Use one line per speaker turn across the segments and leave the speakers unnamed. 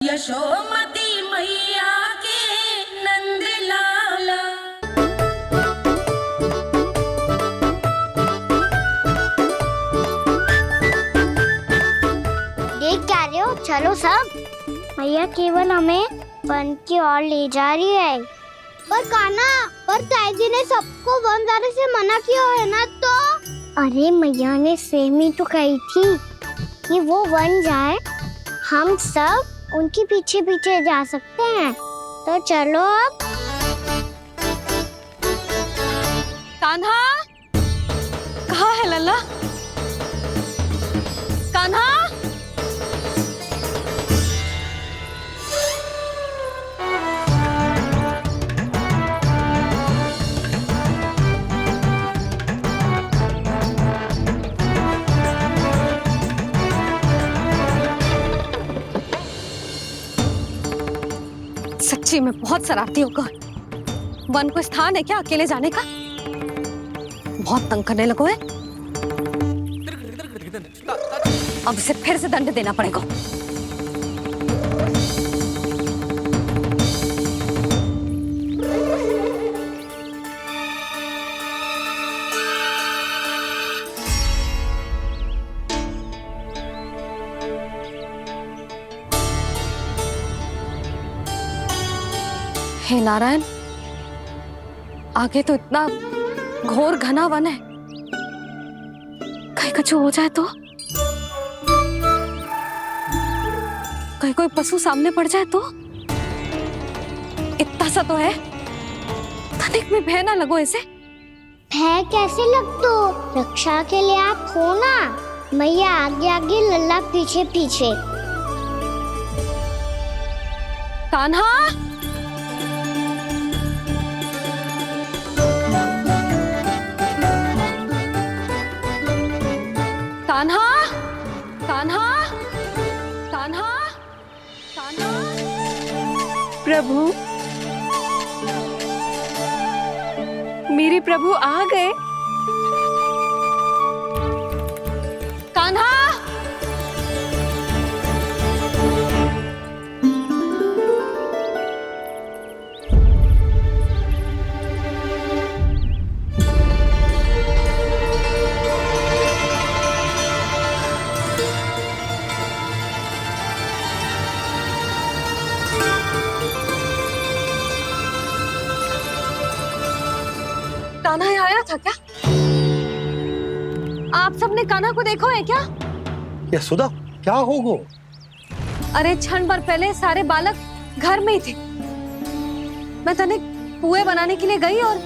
यशोमती मैया के नंद लाला।
देख क्या रहे हो? चलो सब। मैया केवल हमें वन की ओर ले जा रही है। पर कान्हा, पर ताईजी ने सबको वन जाने से मना किया है ना तो? अरे मैया ने सेम ही तो कही थी कि वो वन जाए, हम सब उनके पीछे पीछे जा सकते हैं। तो चलो अब।
कान्हा, कहाँ है लल्ला? कान्हा, सच्ची में बहुत शरारती होकर वन को स्थान है क्या अकेले जाने का? बहुत तंग करने लगो है। अब इसे फिर से दंड देना पड़ेगा। हे नारायण, आगे तो इतना घोर घना वन है, कहीं कुछ हो जाए तो? कहीं कोई पशु सामने पड़ जाए तो? इतना सा तो है, तनिक में भय ना लगो ऐसे।
भय कैसे लग तो? रक्षा के लिए आप हो ना। मैया आगे आगे, लल्ला पीछे पीछे।
कान्हा, कान्हा, कान्हा, कान्हा, कान्हा।
प्रभु, मेरे प्रभु आ गए।
कान्हा, कान्हा यहाँ आया था क्या? आप सबने कान्हा को देखो है क्या?
यशोदा, क्या होगा?
अरे क्षण भर पहले सारे बालक घर में ही थे। मैं तनिक पुए बनाने के लिए गई और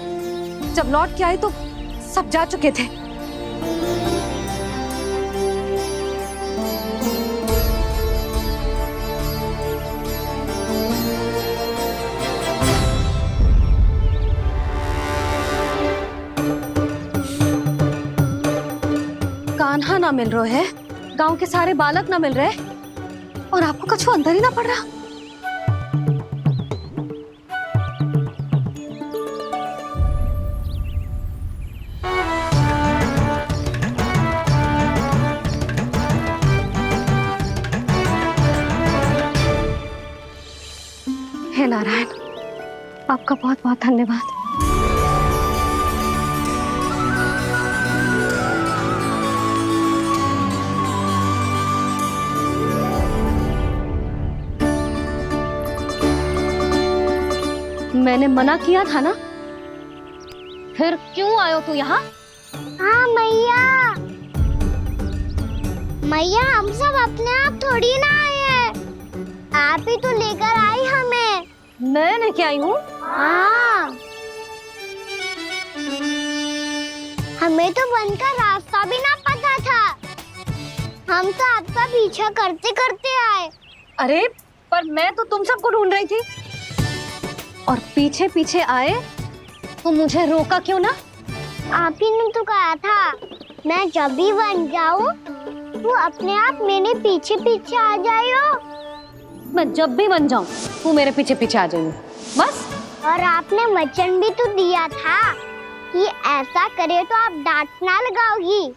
जब लौट के आई तो सब जा चुके थे। कान्हा ना मिल रहे है, गांव के सारे बालक ना मिल रहे, और आपको कछु अंदर ही ना पड़ रहा। हे नारायण, आपका बहुत बहुत धन्यवाद। मैंने मना किया था ना, फिर क्यों आयो तू यहाँ?
हाँ मैया, मैया हम सब अपने आप थोड़ी ना आए हैं, आप ही तो लेकर आई हमें।
मैं लेके आई हूँ?
हाँ, हमें तो वन का रास्ता भी ना पता था, हम तो आपका पीछा करते करते आए।
अरे पर मैं तो तुम सबको ढूंढ रही थी, और पीछे पीछे आए तो मुझे रोका क्यों ना?
आप ही ने तो कहा था मैं जब भी वन जाऊं तू अपने आप मेरे पीछे पीछे आ जाइयो।
मैं जब भी बन जाऊं तू मेरे पीछे पीछे आ जाइयो बस।
और आपने वचन भी तो दिया था कि ऐसा करे तो आप डांट ना लगाओगी,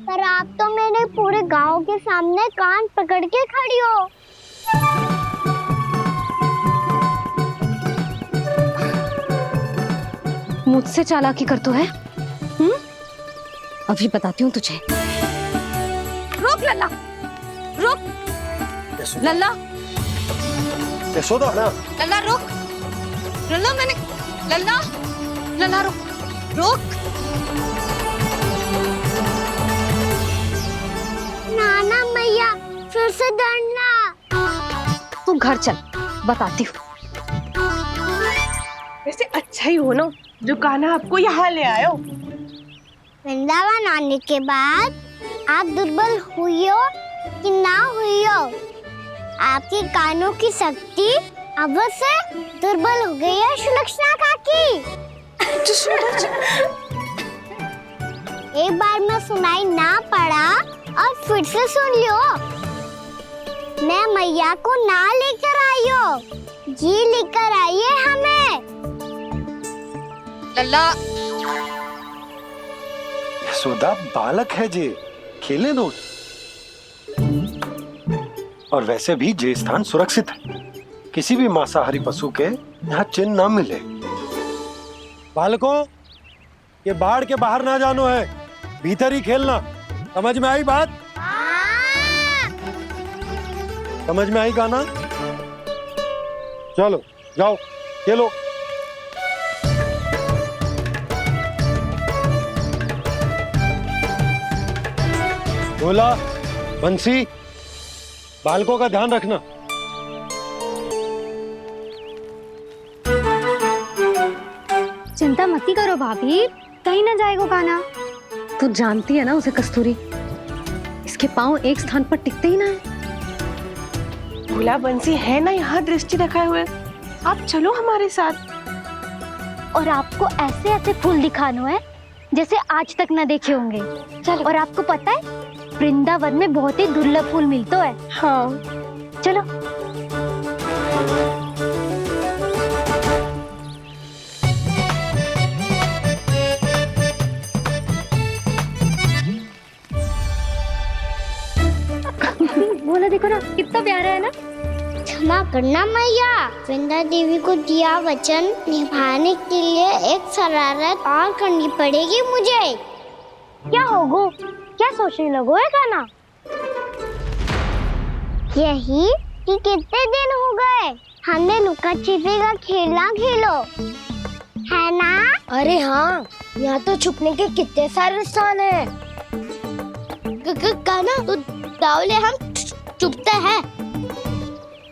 पर आप तो मेरे पूरे गांव के सामने कान पकड़ के खड़ी हो।
मुझसे चालाकी करतो है? अभी बताती हूँ तुझे। रुक लल्ला, रुक लल्ला,
यशोदा ना,
लल्ला रुक, लल्ला मैंने, लल्ला, लल्ला रुक, रुक।
नाना मैया फिर से डरना।
तू घर चल, बताती हूँ।
वैसे अच्छा ही हो ना जो कान्हा आपको यहाँ ले आयो।
वृंदावन आने के बाद आप दुर्बल हुई हो कि ना हुई हो, आपके कानों की शक्ति अब से दुर्बल हो गई है सुलक्षणा काकी। एक बार में सुनाई ना पड़ा और फिर से सुन लियो। मैं मैया को ना लेकर आई हो, जी लेकर आई है हमें।
लल्ला,
यशोदा बालक है जे, खेले दो। और वैसे भी जे स्थान सुरक्षित है, किसी भी मांसाहारी पशु के यहाँ चिन्ह ना मिले। बालकों, ये बाढ़ के बाहर ना जानो है, भीतर ही खेलना। समझ में आई बात? समझ में आई गाना? चलो जाओ खेलो। बोला बंसी, बालकों का ध्यान रखना।
चिंता मत करो भाभी, कहीं ना जाएगा कान्हा।
तू जानती है ना उसे कस्तूरी, इसके पांव एक स्थान पर टिकते ही ना है।
भोला बंसी है ना यहाँ दृष्टि रखाए हुए, आप चलो हमारे साथ।
और आपको ऐसे ऐसे फूल दिखानो है जैसे आज तक न देखे होंगे। चलो। और आपको पता है वृंदावन में बहुत ही दुर्लभ फूल मिलते हैं।
हाँ
चलो। बोला देखो ना कितना प्यारा है ना। क्षमा करना मैया, वृंदा देवी को दिया वचन निभाने के लिए एक शरारत और करनी पड़ेगी मुझे। क्या होगो? क्या सोचने लगो है कान्हा? यही कि कितने दिन हो गए हमने लुका छिपी का खेलना खेलो, है ना? अरे हाँ, यहाँ तो छुपने के कितने सारे स्थान है। कान्हा तो दावले हम छुपते हैं।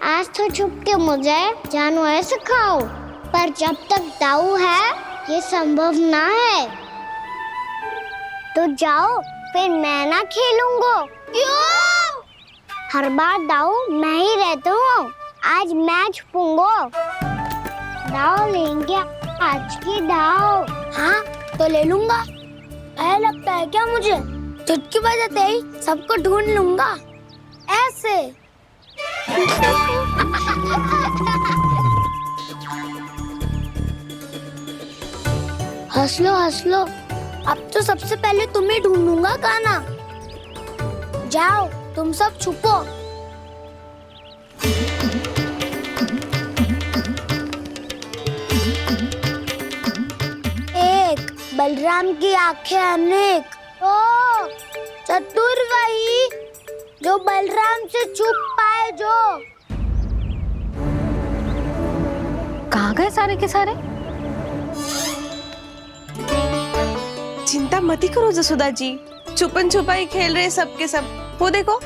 आज तो छुप के मुझे जानवर सिखाओ, पर जब तक दाऊ है ये संभव ना है। तो जाओ, फिर मैं ना खेलूंगा। क्यों? हर बार दाऊ मैं ही रहता हूँ, आज मैं छुपूंगा। दाऊ लेंगे आज की दाऊ। हाँ तो ले लूंगा। ऐसा लगता है क्या मुझे? चुटकी बजाते ही सबको ढूंढ लूंगा ऐसे। हंस लो, अब तो सबसे पहले तुम्हें ढूंढूंगा कान्हा। जाओ तुम सब छुपो। एक, बलराम की आंखें अनेक। ओ, चतुर वही जो बलराम से छुप पाए। जो
कहाँ गए सारे के सारे?
चिंता मत करो जसोदा जी, छुपन छुपाई खेल रहे सब के सब। वो देखो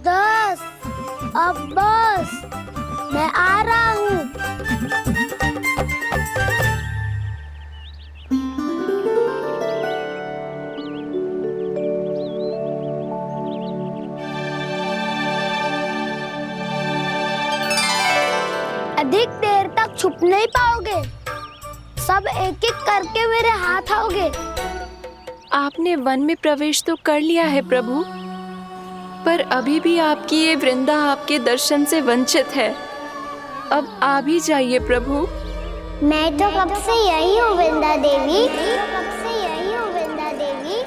10, अब बस, मैं आ रहा हूँ। अधिक देर तक छुप नहीं पाओगे, सब एक एक करके मेरे हाथ आओगे।
आपने वन में प्रवेश तो कर लिया है प्रभु, पर अभी भी आपकी ये वृंदा आपके दर्शन से वंचित है। अब आ भी जाइए प्रभु।
मैं तो कब से यही हूँ वृंदा देवी, कब से यही हूँ वृंदा देवी।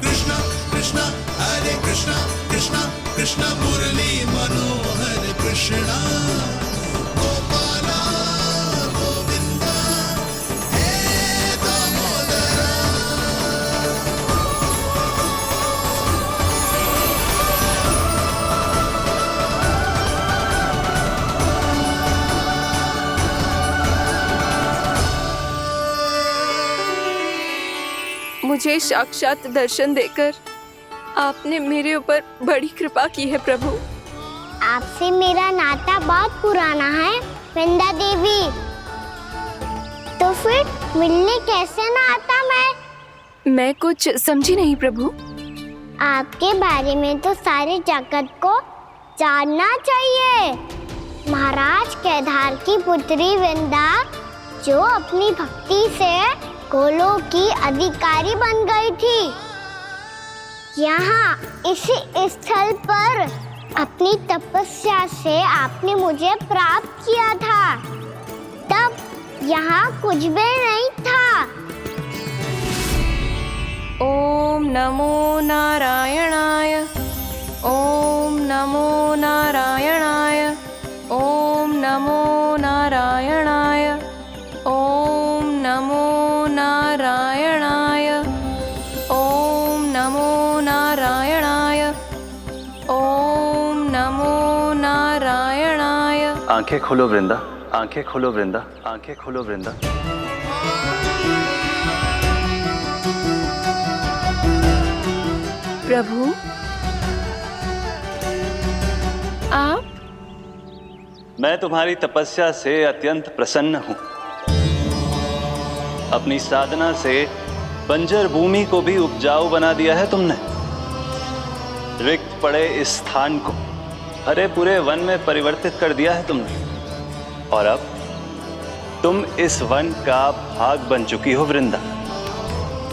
कृष्णा कृष्णा हरे कृष्णा कृष्णा कृष्णा मुरली मनोहर कृष्णा गोपाला गोविंदा
मुझे साक्षात दर्शन देकर आपने मेरे ऊपर बड़ी कृपा की है प्रभु।
आपसे मेरा नाता बहुत पुराना है वृंदा देवी, तो फिर मिलने कैसे ना आता
मैं कुछ समझी नहीं प्रभु।
आपके बारे में तो सारे जगत को जानना चाहिए। महाराज केदार की पुत्री वृंदा जो अपनी भक्ति से गोलोक की अधिकारी बन गई थी, यहाँ इसी स्थल पर अपनी तपस्या से आपने मुझे प्राप्त किया था। तब यहाँ कुछ भी नहीं था।
ओम नमो नारायणाय, ओम नमो नारायणाय, ओम नमो नारायणाय, ओम नमो नारायणाय, ओम नमो नारायणाय, ओम नमो नारायणाय।
आंखें खोलो वृंदा, आंखें खोलो वृंदा, आंखें खोलो वृंदा।
प्रभु आप?
मैं तुम्हारी तपस्या से अत्यंत प्रसन्न हूं। अपनी साधना से बंजर भूमि को भी उपजाऊ बना दिया है तुमने। रिक्त पड़े इस स्थान को हरे पूरे वन में परिवर्तित कर दिया है तुमने। और अब तुम इस वन का भाग बन चुकी हो वृंदा,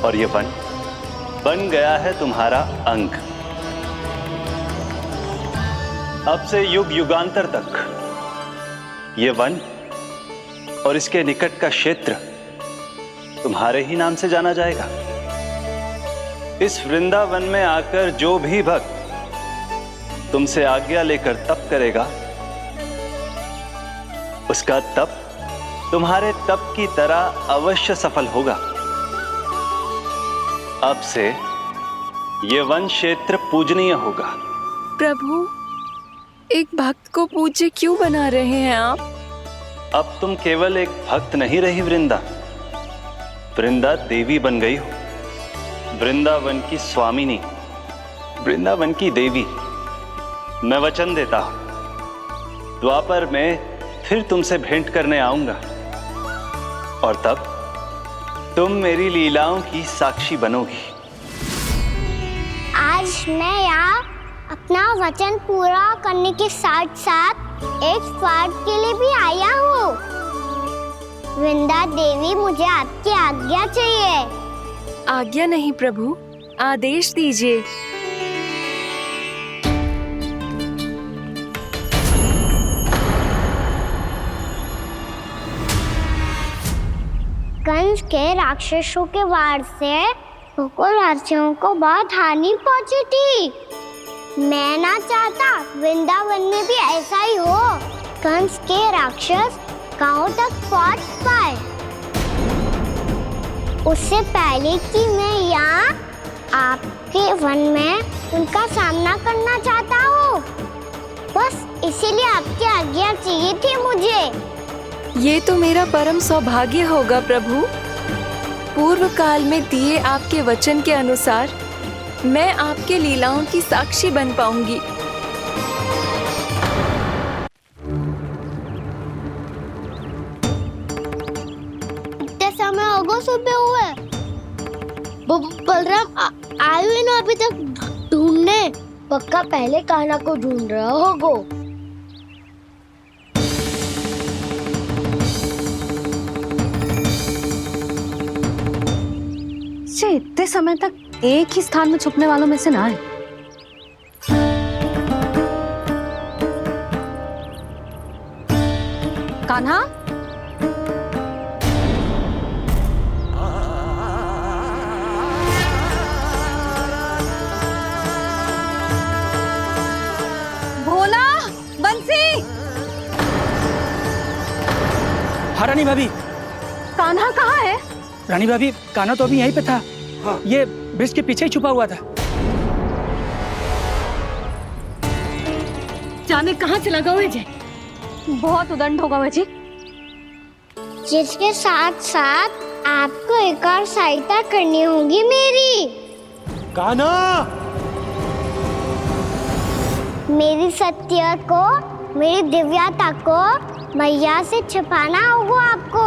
और ये वन बन गया है तुम्हारा अंग। अब से युग युगांतर तक ये वन और इसके निकट का क्षेत्र तुम्हारे ही नाम से जाना जाएगा। इस वृंदावन में आकर जो भी भक्त तुमसे आज्ञा लेकर तप करेगा, उसका तप तुम्हारे तप की तरह अवश्य सफल होगा। अब से ये वन क्षेत्र पूजनीय होगा।
प्रभु एक भक्त को पूज्य क्यों बना रहे हैं आप?
अब तुम केवल एक भक्त नहीं रही वृंदा, वृंदा देवी बन गई हो। वृंदावन की स्वामिनी, वृंदावन की देवी। मैं वचन देता हूं, द्वापर में फिर तुमसे भेंट करने आऊंगा, और तब तुम मेरी लीलाओं की साक्षी बनोगी।
आज मैं यहाँ अपना वचन पूरा करने के साथ साथ एक स्वार्थ के लिए भी आया हूँ। वृंदा देवी, मुझे आपकी आज्ञा चाहिए।
आज्ञा नहीं प्रभु, आदेश दीजिए।
कंस के राक्षसों के वार से गोकुलवासियों को बहुत हानि पहुंची थी। मैं ना चाहता वृंदावन में भी ऐसा ही हो। कंस के राक्षस गांव तक पहुंच पाए, उससे पहले कि मैं यहाँ आपके वन में उनका सामना करना चाहता हूँ। बस इसीलिए आपकी आज्ञा चाहिए थी मुझे।
ये तो मेरा परम सौभाग्य होगा प्रभु। पूर्व काल में दिए आपके वचन के अनुसार मैं आपके लीलाओं की साक्षी बन पाऊंगी।
इतने समय होगा सुबह हुए। बलराम आए हुए ना अभी तक ढूंढने? पक्का पहले कान्हा को ढूंढ रहा होगा।
इतने समय तक एक ही स्थान में छुपने वालों में से ना है। कान्हा, भोला, बंसी।
हाँ रानी भाभी।
कान्हा कहाँ है?
रानी भाभी, कान्हा तो अभी यहीं पे था। हाँ। ये ब्रिज के पीछे ही छुपा हुआ था।
जाने कहाँ चला गया वह? बहुत उदंड होगा वह जी।
जिसके साथ साथ आपको एक और सहायता करनी होगी मेरी।
कान्हा,
मेरी सत्य को, मेरी दिव्यता को मैया से छिपाना होगा आपको।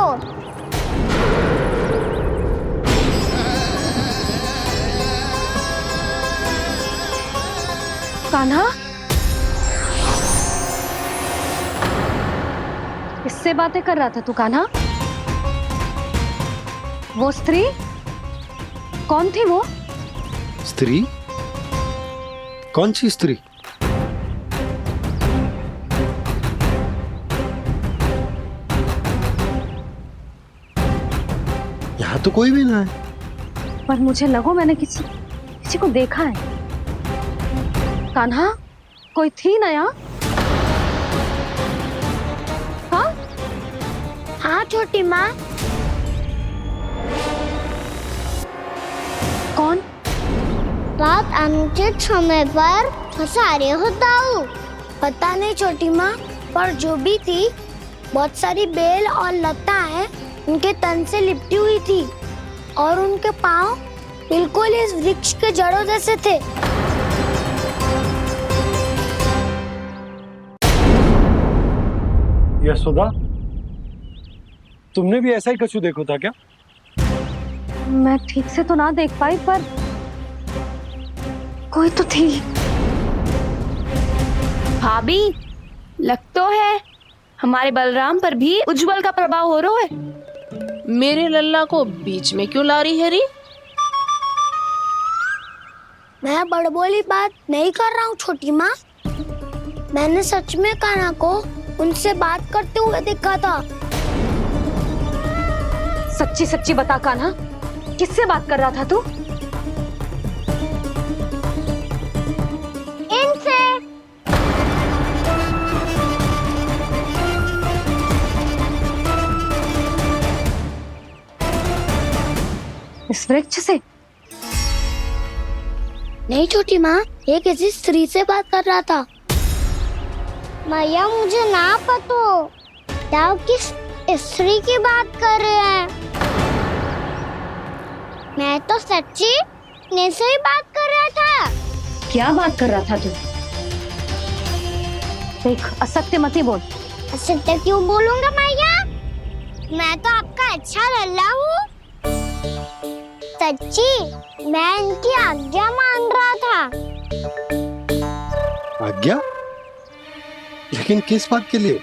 कान्हा, किससे बातें कर रहा था तू कान्हा? वो स्त्री कौन थी? वो
स्त्री? कौन सी स्त्री? यहाँ तो कोई भी ना है।
पर मुझे लगो मैंने किसी को देखा है। कान्हा, कोई थी ना यहाँ? हाँ
हाँ छोटी माँ।
कौन?
रात अनुचित समय पर फंसारे होता हूँ। पता नहीं छोटी माँ, पर जो भी थी बहुत सारी बेल और लताएं उनके तन से लिपटी हुई थी और उनके पाँव बिल्कुल इस वृक्ष के जड़ों जैसे थे।
यशोदा, तुमने भी ऐसा ही कछु देखो था क्या?
मैं ठीक से तो ना देख पाई, पर कोई तो थी।
भाभी, लग तो है हमारे बलराम पर भी उज्जवल का प्रभाव हो रहा है।
मेरे लल्ला को बीच में क्यों ला रही है री?
मैं बड़बोली बात नहीं कर रहा हूँ छोटी माँ। मैंने सच में कान्हा को उनसे बात करते हुए देखा था।
सच्ची सच्ची बता कान्हा, किससे बात कर रहा था तू?
इनसे।
इस वृक्ष से?
नहीं छोटी माँ, ये किसी स्त्री से बात कर रहा था। मैया मुझे ना पतो क्या किस स्त्री की बात कर रहे हैं। मैं तो सच्ची ने से ही बात कर रहा था।
क्या बात कर रहा था तू? देख, असत्य मत ही बोल।
असत्य क्यों बोलूंगा मैया? मैं तो आपका अच्छा लल्ला हूँ। सच्ची मैं इनकी आज्ञा मान रहा था।
आज्ञा? लेकिन किस बात के लिए?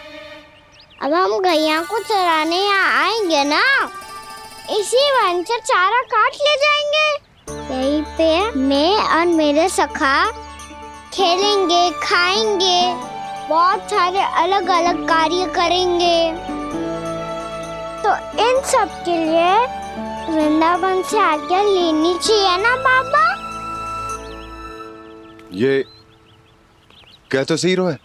अब हम गैया को चराने यहाँ आएंगे ना, इसी वन से चारा काट ले जाएंगे। यहीं पे मैं और मेरे सखा खेलेंगे, खाएंगे, बहुत सारे अलग अलग कार्य करेंगे। तो इन सब के लिए वृंदावन से आज्ञा लेनी चाहिए ना बाबा?
ये कह तो सही रहा है।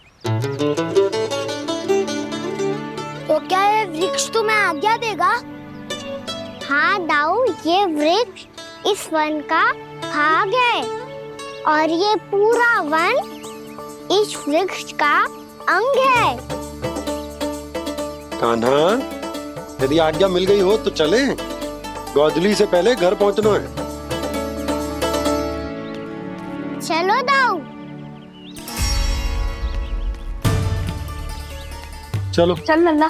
तो क्या ये वृक्ष तुम्हें आज्ञा देगा? हाँ दाऊ, ये वृक्ष इस वन का भाग है और ये पूरा वन इस वृक्ष का अंग है।
कान्हा, यदि आज्ञा मिल गई हो तो चले। गोधली से पहले घर पहुंचना है।
चलो दाऊ।
चलो
चल लल्ला।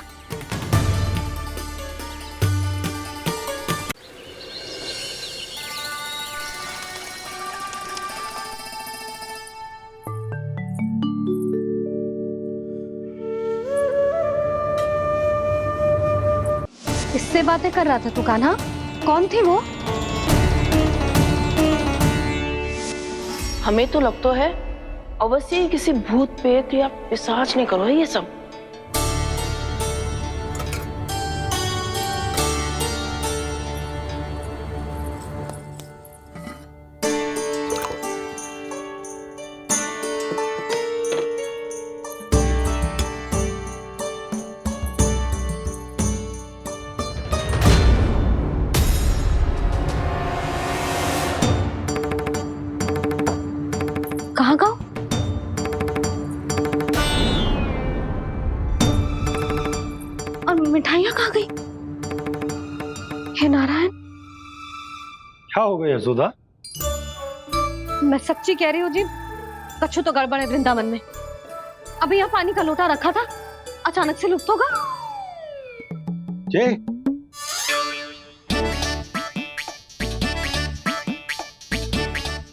किससे बातें कर रहा था तू कान्हा? कौन थी वो?
हमें तो लगता है अवश्य ही किसी भूत प्रेत या पिशाच ने करो है ये सब।
कहाँ गाँव? और मिठाइयाँ कहाँ गई? हे नारायण,
क्या हो गया यशोदा?
मैं सच्ची कह रही हूँ जी, कछु तो गड़बड़ है वृंदावन में। अभी यहाँ पानी का लोटा रखा था, अचानक से लुप्त होगा।
जे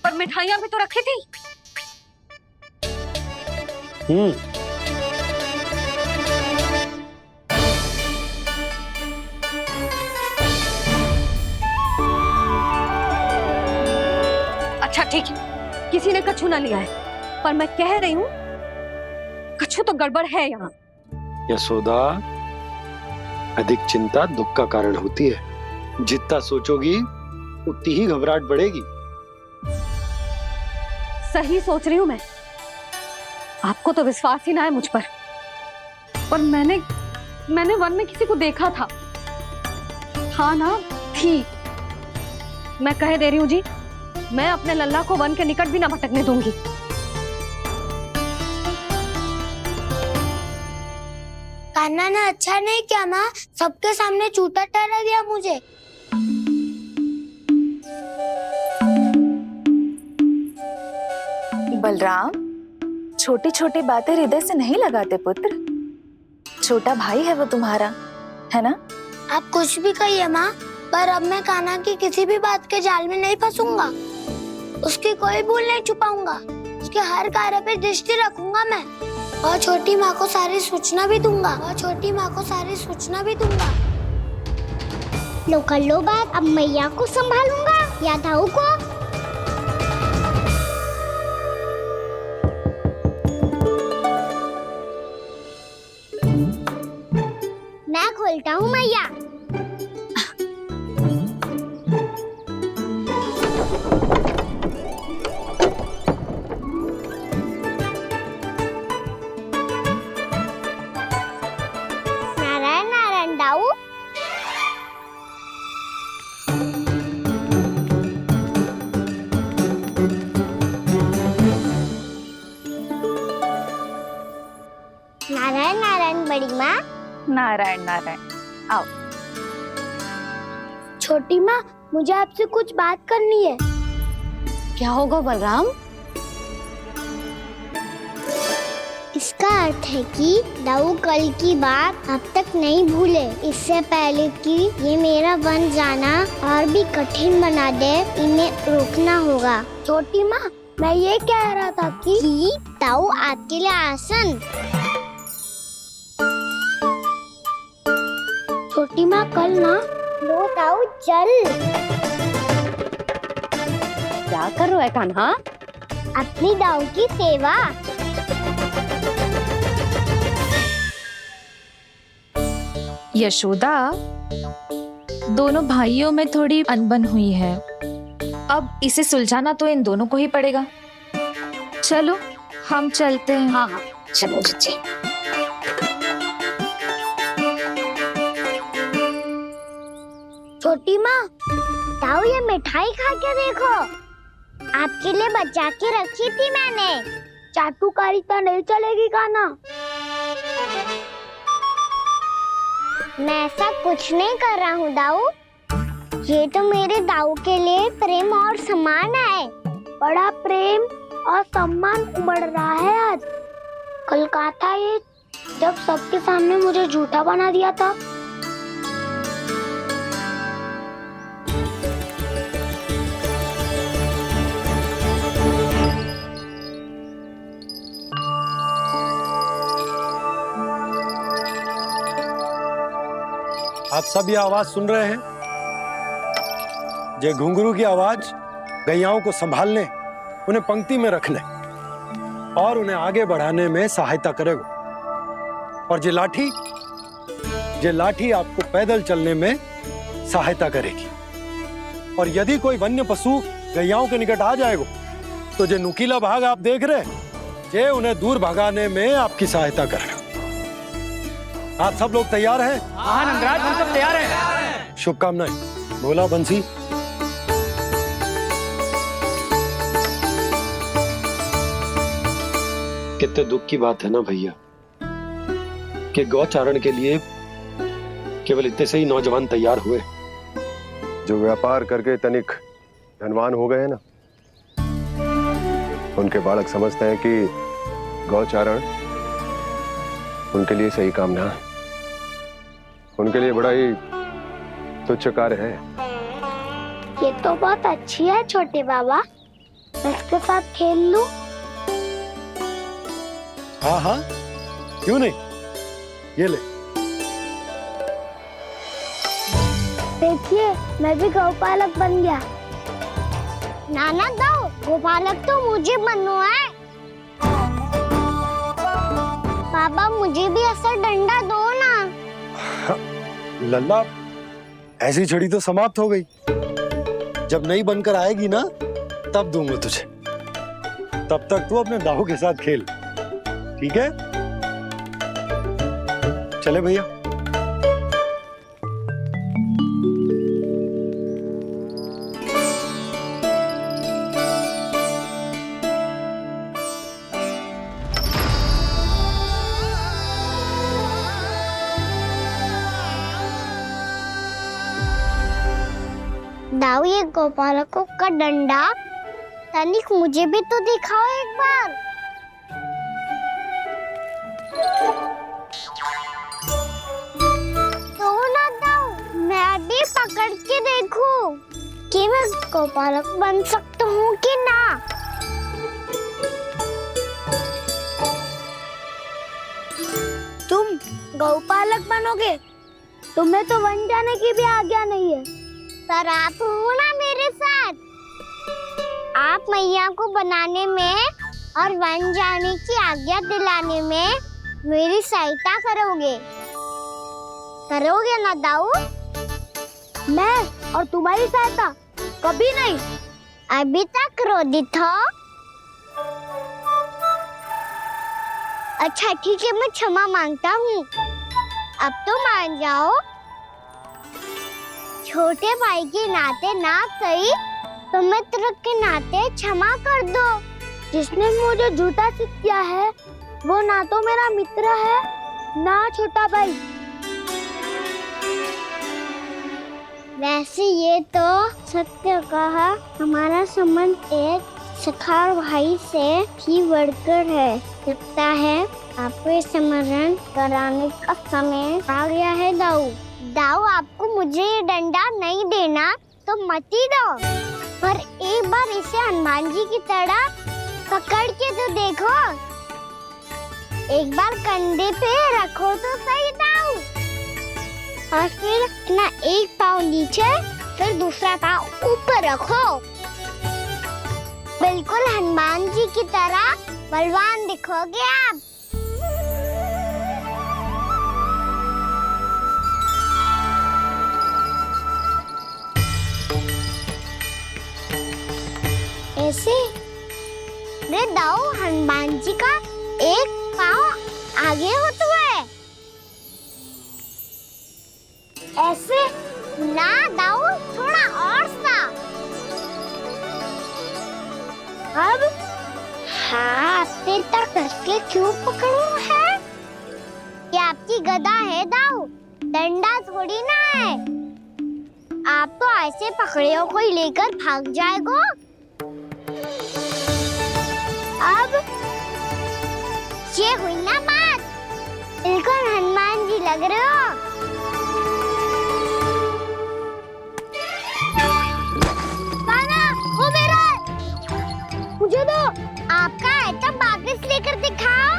पर मिठाइयां भी तो रखी थी। अच्छा ठीक है, किसी ने कछु ना लिया है, पर मैं कह रही हूँ कछु तो गड़बड़ है यहाँ।
यशोदा, अधिक चिंता दुख का कारण होती है। जितना सोचोगी उतनी ही घबराहट बढ़ेगी।
सही सोच रही हूँ मैं, आपको तो विश्वास ही ना है मुझ पर मैंने वन में किसी को देखा था। हाँ ना, थी। मैं कह दे रही हूँ जी, मैं अपने लल्ला को वन के निकट भी ना भटकने दूंगी।
कान्हा ने अच्छा नहीं किया माँ, सबके सामने झूठा ठहरा दिया मुझे।
बलराम, छोटी छोटी बातें हृदय से नहीं लगाते पुत्र। छोटा भाई है वो तुम्हारा, है ना?
आप कुछ भी कहिए माँ, पर अब मैं कान्हा की किसी भी बात के जाल में नहीं फंसूंगा। उसकी कोई भूल नहीं छुपाऊंगा। उसके हर कार्य पे दृष्टि रखूंगा मैं, और छोटी माँ को सारी सूचना भी दूंगा। लो कर लो बात, अब मैया को संभालूंगा या दाऊ को। मैं खोलता हूँ मैया। नारायण नारायण दाऊ। नारायण नारायण बड़ी माँ।
नारायण नारायण, आओ।
छोटी माँ, मुझे आपसे कुछ बात करनी है।
क्या होगा बलराम?
इसका अर्थ है कि दाऊ कल की बात अब तक नहीं भूले। इससे पहले कि ये मेरा वन जाना और भी कठिन बना दे, इन्हें रोकना होगा। छोटी माँ, मैं ये कह रहा था कि दाऊ आपके लिए आसन। छोटी माँ, कल ना लो दाऊ चल।
क्या कर रहा है कान्हा?
अपनी दाऊ की सेवा।
यशोदा, दोनों भाइयों में थोड़ी अनबन हुई है। अब इसे सुलझाना तो इन दोनों को ही पड़ेगा। चलो हम चलते हैं।
हाँ हाँ, चलो जी।
छोटी माँ, दाऊ ये मिठाई खा के देखो। आपके लिए बचा के रखी थी मैंने। चाटुकारिता नहीं चलेगी कान्हा। मैं ऐसा कुछ नहीं कर रहा हूँ दाऊ। ये तो मेरे दाऊ के लिए प्रेम और सम्मान है। बड़ा प्रेम और सम्मान उमड़ रहा है आज। कल कहा था ये, जब सबके सामने मुझे झूठा बना दिया था।
आप सब ये आवाज सुन रहे हैं? ये घुंघरू की आवाज गैयाओं को संभालने, उन्हें पंक्ति में रखने और उन्हें आगे बढ़ाने में सहायता करेगा। और ये लाठी आपको पैदल चलने में सहायता करेगी। और यदि कोई वन्य पशु गैयाओं के निकट आ जाएगा तो जो नुकीला भाग आप देख रहे हैं, ये उन्हें दूर भगाने में आपकी सहायता करेगा। आप सब लोग तैयार हैं?
हाँ नंदराज, हम सब तैयार हैं।
शुभकामनाएं। भोला, बंसी। कितने दुख की बात है ना भैया कि गौचारण के लिए केवल इतने से ही नौजवान तैयार हुए
जो व्यापार करके तनिक धनवान हो गए हैं ना, उनके बालक समझते हैं कि गौचारण उनके लिए सही काम ना है। उनके लिए बड़ा ही तुच्छ कार्य है।
ये तो बहुत अच्छी है छोटे बाबा, मैं इसके साथ खेल लूं?
हाँ हाँ, क्यों नहीं, ये ले।
देखिए मैं भी गौपालक बन गया। नाना दो, गौपालक तो मुझे बनना है। बाबा मुझे भी ऐसा डंडा दो ना।
लल्ला, ऐसी छड़ी तो समाप्त हो गई। जब नई बनकर आएगी ना, तब दूंगा तुझे। तब तक तू अपने दाऊ के साथ खेल, ठीक है? चले भैया।
दाऊ, ये गोपालकों का डंडा तनिक मुझे भी तो दिखाओ एक बार। तो ना दाऊ, मैं भी पकड़ के देखूं कि मैं गोपालक बन सकता हूँ कि ना। तुम गौपालक बनोगे? तुम्हें तो वन जाने की भी आज्ञा नहीं है। पर आप हो ना मेरे साथ। आप मैया को बनाने में और वन जाने की आज्ञा दिलाने में मेरी सहायता करोगे, करोगे ना दाऊ? मैं और तुम्हारी सहायता कभी नहीं। अभी तक क्रोधित हो? अच्छा ठीक है, मैं क्षमा मांगता हूँ। अब तो मान जाओ। छोटे भाई के नाते ना सही तो मित्र के नाते क्षमा कर दो। जिसने मुझे झूठा सिद्ध किया है वो ना तो मेरा मित्र है ना छोटा भाई। वैसे ये तो सत्य कहा, हमारा संबंध एक सखा भाई से भी बढ़कर है। लगता है आपको स्मरण कराने का समय आ गया है दाऊ। दाऊ, आपको मुझे ये डंडा नहीं देना तो मत ही दो, पर एक बार इसे हनुमान जी की तरह पकड़ के तो देखो। एक बार कंधे पे रखो तो सही दाऊ, और फिर अपना एक पाँव नीचे फिर दूसरा पाँव ऊपर रखो। बिल्कुल हनुमान जी की तरह बलवान दिखोगे आप। ऐसे रे दाऊ, हनुमान जी का एक पाँव आगे होता है। ऐसे ना दाऊ, थोड़ा और सा। अब हाथ तक करके क्यों पकड़ू है? ये आपकी गदा है दाऊ, डंडा थोड़ी ना है। आप तो ऐसे पकड़े हो कोई लेकर भाग जाएगा। अब ये हुई ना बात, बिल्कुल हनुमान जी लग रहे हो। कान्हा, वो मेरा है। मुझे दो। आपका है तो वापस लेकर दिखाओ।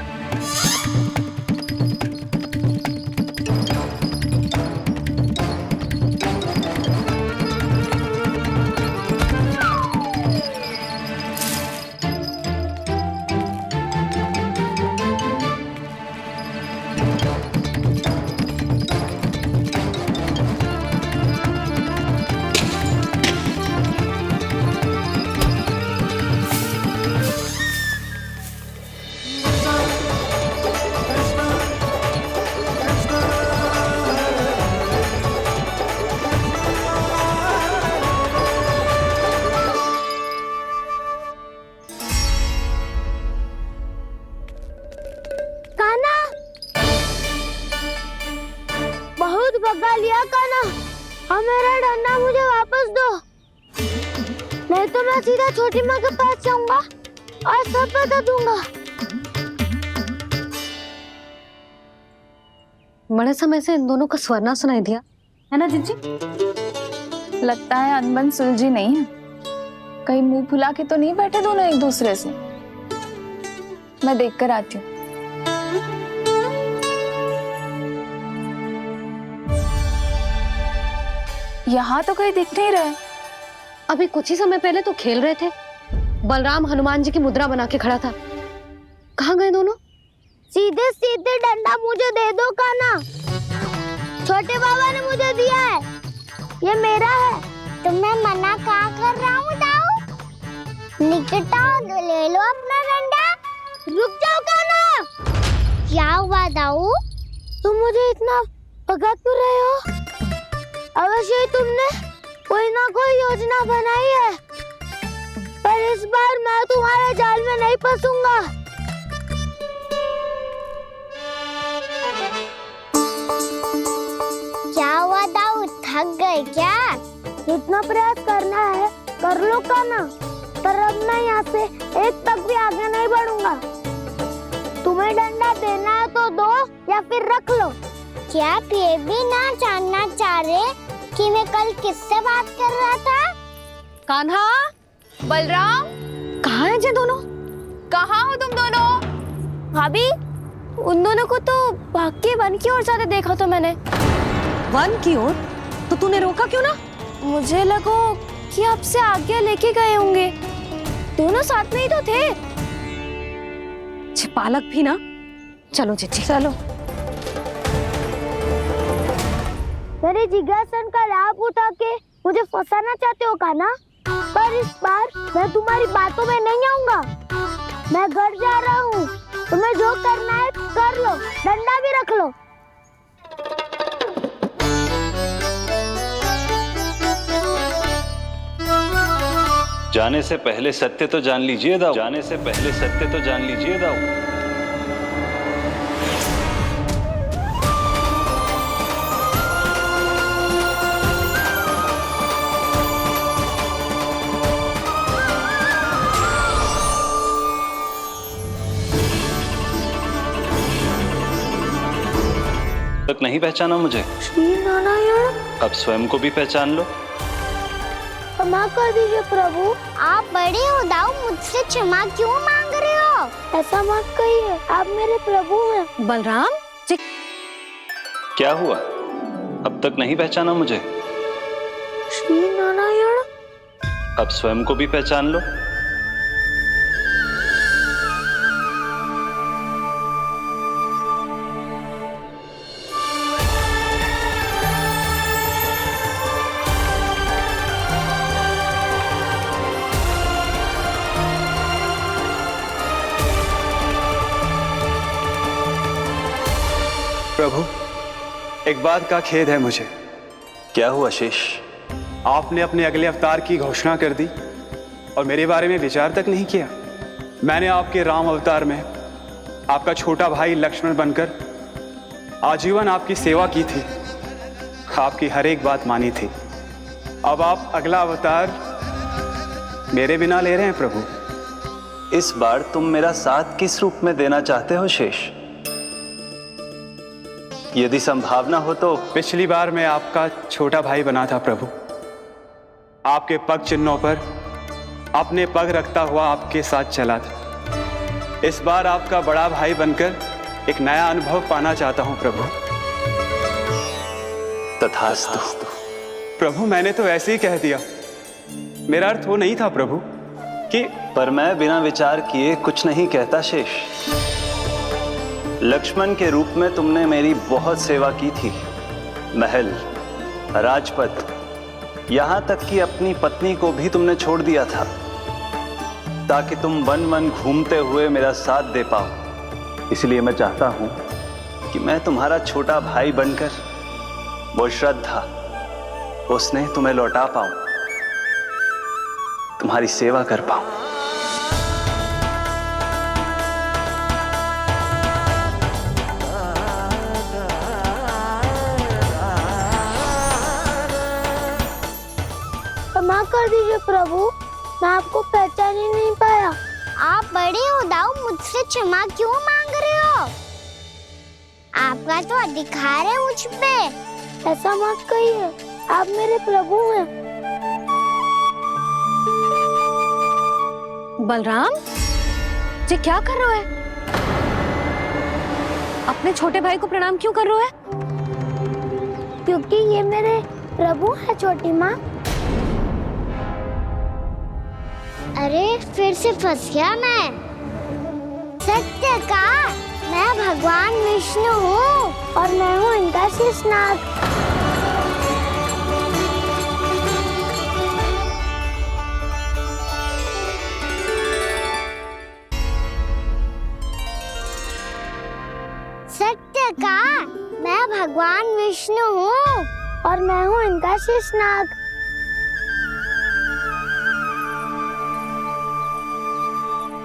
अब मेरा डंडा मुझे वापस दो, नहीं तो मैं सीधा छोटी माँ के पास जाऊंगा और सब बता दूंगा।
बड़े समय से इन दोनों का स्वर ना सुनाई दिया, है ना जीजी?
लगता है अनबन सुलझी नहीं है। कहीं मुंह फुला के तो नहीं बैठे दोनों एक दूसरे से। मैं देख कर आती हूँ। यहाँ तो कहीं दिख नहीं रहा।
अभी कुछ ही समय पहले तो खेल रहे थे। बलराम हनुमान जी की मुद्रा बना के खड़ा था। कहाँ गए दोनों?
सीधे सीधे डंडा मुझे दे दो कान्हा। छोटे बाबा ने मुझे दिया है, ये मेरा है। तो मैं मना कहाँ कर रहा हूँ दाऊ? निकट आओ, ले लो अपना डंडा। रुक जाओ कान्हा। क्या हुआ दाऊ? तुम मुझे इतना भगा क्यों रहे हो? अवश्य ही तुमने कोई ना कोई योजना बनाई है, पर इस बार मैं तुम्हारे जाल में नहीं फंसूंगा। क्या हुआ दाऊ, थक गए क्या? इतना प्रयास करना है कर लो कान्हा, पर अब मैं यहाँ से एक तक भी आगे नहीं बढ़ूंगा। तुम्हें डंडा देना है तो दो या फिर रख लो। क्या आप ये भी ना जानना चाह रहे कि मैं कल किससे बात कर रहा था?
कान्हा,
बलराम,
कहाँ हैं ये दोनों?
कहाँ हो तुम दोनों?
भाभी, उन दोनों को तो भाग के वन की ओर जाते देखा तो मैंने।
वन की ओर? तो तूने रोका क्यों ना?
मुझे लगा कि आपसे आज्ञा लेके गए होंगे। दोनों साथ में ही तो थे।
पालक भी ना। चलो जीजी चलो।
मेरे जिज्ञासन का लाभ उठा के मुझे फंसाना चाहते हो कान्हा? पर इस बार मैं तुम्हारी बातों में नहीं आऊंगा। मैं घर जा रहा हूँ, तुम्हें जो करना है कर लो, डंडा भी रख लो।
जाने से पहले सत्य तो जान लीजिए दाऊ। जाने से पहले सत्य तो जान लीजिए दाऊ। तक नहीं पहचाना मुझे?
श्री नारायण।
अब स्वयं को भी पहचान लो।
क्षमा कर दीजिए प्रभु। आप बड़े हो दाऊ, मुझसे क्षमा क्यों मांग रहे हो? ऐसा मत कहिए, आप मेरे प्रभु हैं।
बलराम,
क्या हुआ? अब तक नहीं पहचाना मुझे?
श्री नारायण।
अब स्वयं को भी पहचान लो।
प्रभु, एक बात का खेद है मुझे।
क्या हुआ शेष?
आपने अपने अगले अवतार की घोषणा कर दी और मेरे बारे में विचार तक नहीं किया। मैंने आपके राम अवतार में आपका छोटा भाई लक्ष्मण बनकर आजीवन आपकी सेवा की थी, आपकी हर एक बात मानी थी। अब आप अगला अवतार मेरे बिना ले रहे हैं प्रभु।
इस बार तुम मेरा साथ किस रूप में देना चाहते हो शेष? यदि संभावना हो तो।
पिछली बार मैं आपका छोटा भाई बना था प्रभु। आपके पग चिन्हों पर अपने पग रखता हुआ आपके साथ चला था। इस बार आपका बड़ा भाई बनकर एक नया अनुभव पाना चाहता हूं प्रभु।
तथास्तु।
प्रभु, मैंने तो ऐसे ही कह दिया, मेरा अर्थ वो नहीं था प्रभु कि।
पर मैं बिना विचार किए कुछ नहीं कहता शेष। लक्ष्मण के रूप में तुमने मेरी बहुत सेवा की थी। महल, राजपथ, यहां तक कि अपनी पत्नी को भी तुमने छोड़ दिया था ताकि तुम वन वन घूमते हुए मेरा साथ दे पाओ। इसलिए मैं चाहता हूं कि मैं तुम्हारा छोटा भाई बनकर वो श्रद्धा, वो स्नेह तुम्हें लौटा पाऊं, तुम्हारी सेवा कर पाऊं।
कर दीजिए प्रभु, मैं आपको पहचान ही नहीं पाया। आप बड़े हो दाऊ, मुझसे क्षमा क्यों मांग रहे हो? आपका तो अधिकार है मुझ पे। ऐसा मत कहिए, आप मेरे प्रभु हैं।
बलराम, ये क्या कर रहा है? अपने छोटे भाई को प्रणाम क्यों कर रहा है?
क्योंकि ये मेरे प्रभु है छोटी माँ। अरे फिर से फंस गया मैं। सत्य का मैं भगवान विष्णु हूँ और मैं हूँ इनका शेषनाग। सत्य का मैं भगवान विष्णु हूँ और मैं हूँ इनका शेषनाग।